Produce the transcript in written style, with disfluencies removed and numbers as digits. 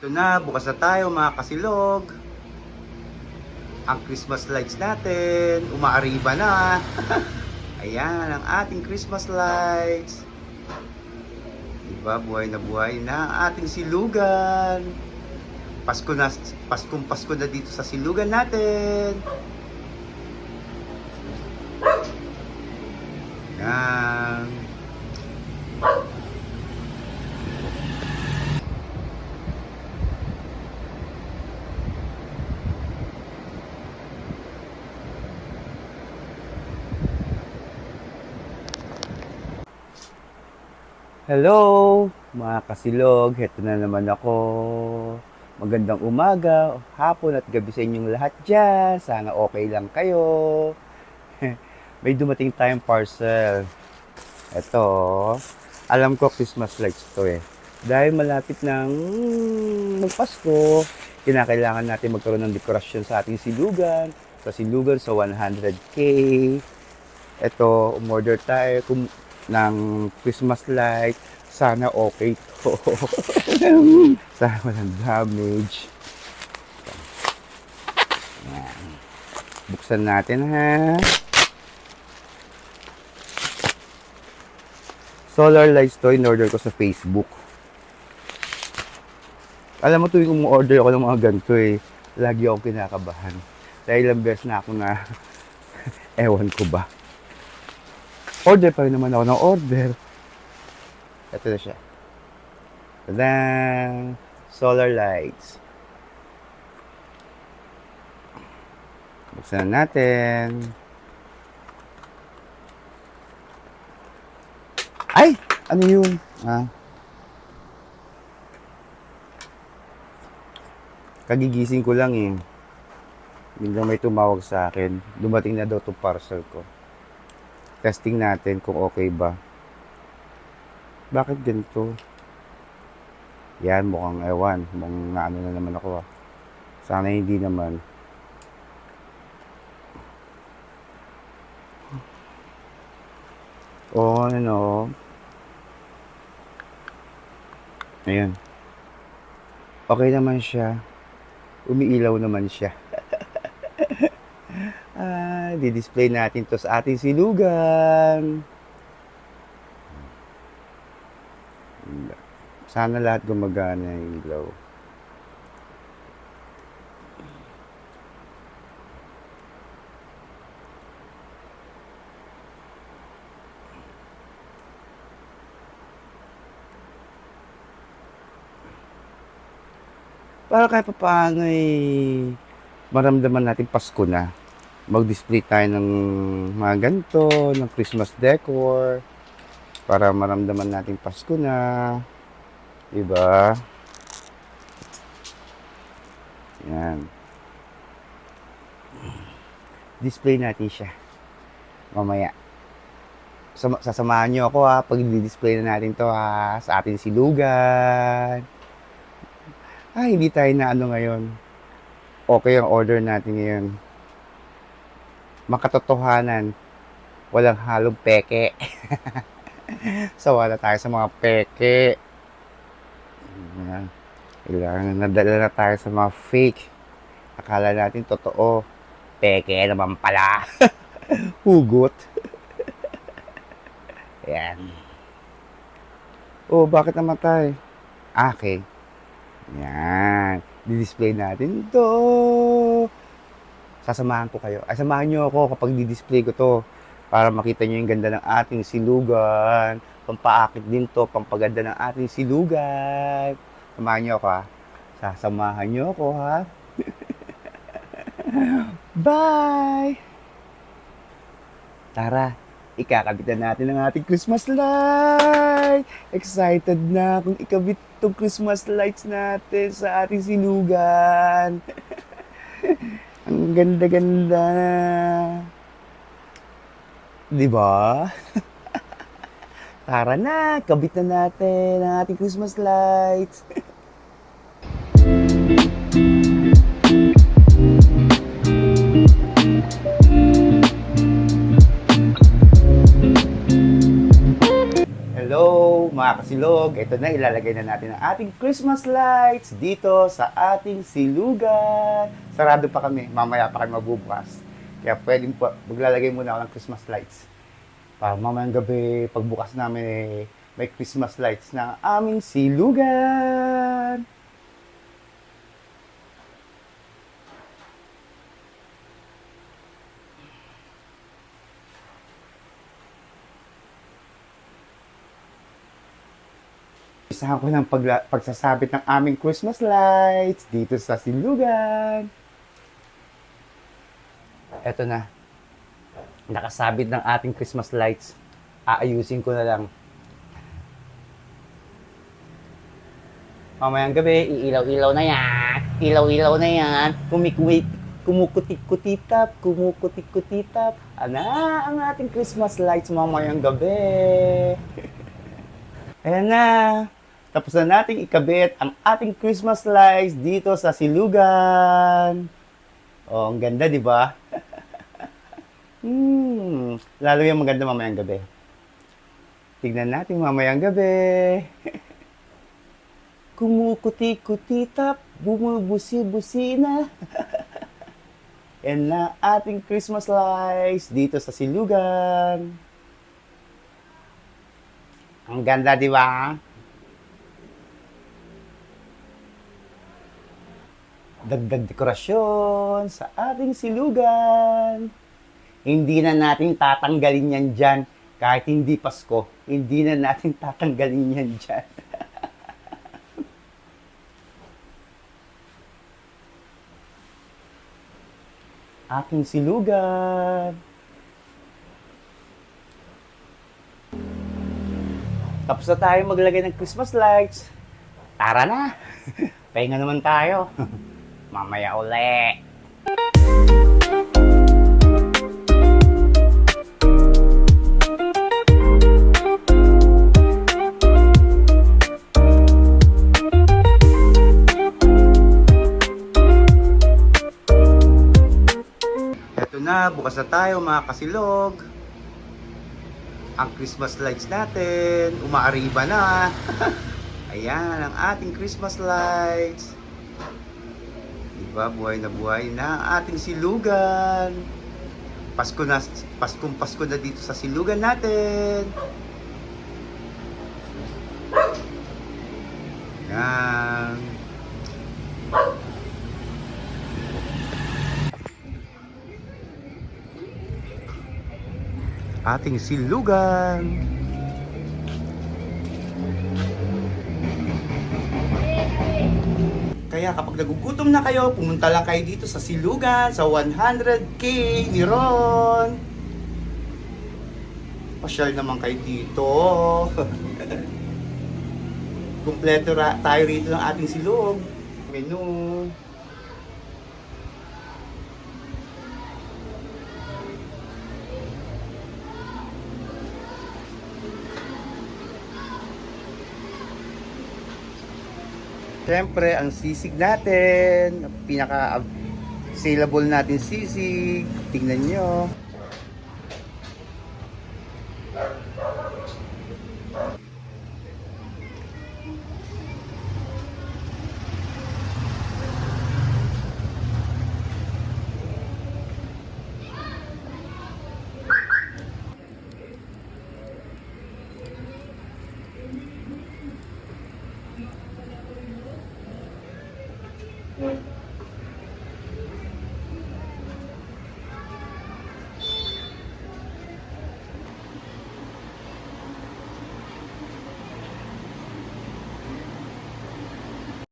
Ito na, bukas na tayo mga kasilog. Ang Christmas lights natin, umaariba na. Ayan, ang ating Christmas lights. Diba, buhay na ang ating silugan. Pasko na, Pasko na dito sa silugan natin. Yan. Hello mga kasilog, heto na naman ako. Magandang umaga, hapon at gabi sa inyong lahat dyan. Sana okay lang kayo. May dumating tayong parcel. Ito, alam ko Christmas lights to eh. Dahil malapit ng magpasko, kinakailangan natin magkaroon ng dekorasyon sa ating silugan. Sa silugan sa 100K. Ito, umorder tayo ng Christmas light. Sana okay to. Sana walang damage. Ayan. Buksan natin ha. Solar lights to, in-order ko sa Facebook. Alam mo, tuwing umu-order ako ng mga ganito eh, lagi akong kinakabahan. Dahil ilang beses na ako na ewan ko ba. Order pa rin naman ako ng order. Ito na siya. Tadaan! Solar lights. Buksan natin. Ay! Ano yun? Kagigising ko lang eh. Biglang may tumawag sa akin. Dumating na daw itong parcel ko. Testing natin kung okay ba. Bakit ganito? Yan, mukhang ewan. Mukhang naano na naman ako ah. Sana hindi naman. Oo, ano. Ayan. Okay naman siya. Umiilaw naman siya. Di-display natin to sa ating silugan. Sana lahat gumagana yung ilaw. Para kahit paano maramdaman natin Pasko na. Mag-display tayo ng mga ganito, ng Christmas decor, para maramdaman natin Pasko na. Diba? Yan. Display natin siya. Mamaya. Sasamahan nyo ako ha, pag i-display na natin to ha, sa ating silugan. Hindi tayo na ano ngayon. Okay ang order natin ngayon. Makatotohanan, walang halong peke. Sawa na tayo sa mga peke. Kailangan nadala na tayo sa mga fake. Akala natin totoo. Peke naman pala. Hugot. Ayan. Oh, bakit namatay? Okay. Yan. Di-display natin ito. Sasamahan ko kayo. Samahan nyo ako kapag di-display ko to. Para makita nyo yung ganda ng ating silugan. Pampaakit din to. Pampaganda ng ating silugan. Samahan nyo ako ha. Sasamahan nyo ako ha. Bye! Tara. Ikakabit na natin ang ating Christmas light. Excited na kung ikabit itong Christmas lights natin sa ating silugan. Ang ganda-ganda. Diba? Tara na, kabit na natin ang ating Christmas lights. Hello, mga kasilog, ito na, ilalagay na natin ang ating Christmas lights dito sa ating silugan. Sarado pa kami, mamaya pa kami magbubukas. Kaya pwedeng po, maglalagay muna ako ng Christmas lights. Para mamayang gabi, pagbukas namin, may Christmas lights na aming silugan. Isahan ko ng pagsasabit ng aming Christmas lights dito sa silugan. Eto na. Nakasabit ng ating Christmas lights. Aayusin ko na lang. Mamayang gabi, iilaw-ilaw na yan. Ilaw-ilaw na yan. Kumukutik-kutitap, kumukutik-kutitap. Ana, ang ating Christmas lights mamayang gabi. Ayan na. Tapos na nating ikabit ang ating Christmas lights dito sa silugan. Oh, ang ganda, di ba? Lalo yung maganda mamayang gabi. Tignan natin mamayang gabi. Kumukuti-kutitap, bumubusi-busina. Yan na ating Christmas lights dito sa silugan. Ang ganda, di ba? Dagdag dekorasyon sa ating silugan. Hindi na natin tatanggalin yan dyan. Kahit hindi Pasko, hindi na natin tatanggalin yan dyan. Aking silugan. Tapos na tayo maglagay ng Christmas lights. Tara na! Pahinga naman tayo. Mamaya uli. Eto na, bukas na tayo mga kasilog. Ang Christmas lights natin, umaariba na. Ayan, ang ating Christmas lights. Diba, buhay na ang ating silugan. Pasko na, Pasko na dito sa silugan natin. Ayan. Ating silugan. Kaya kapag nagugutom na kayo, pumunta lang kayo dito sa silugan, sa 100K ni Ron. Pasyal naman kayo dito. Kumpleto tayo rito ng ating silog. Menu. Siyempre, ang sisig natin, pinaka-saleable natin sisig. Tingnan nyo.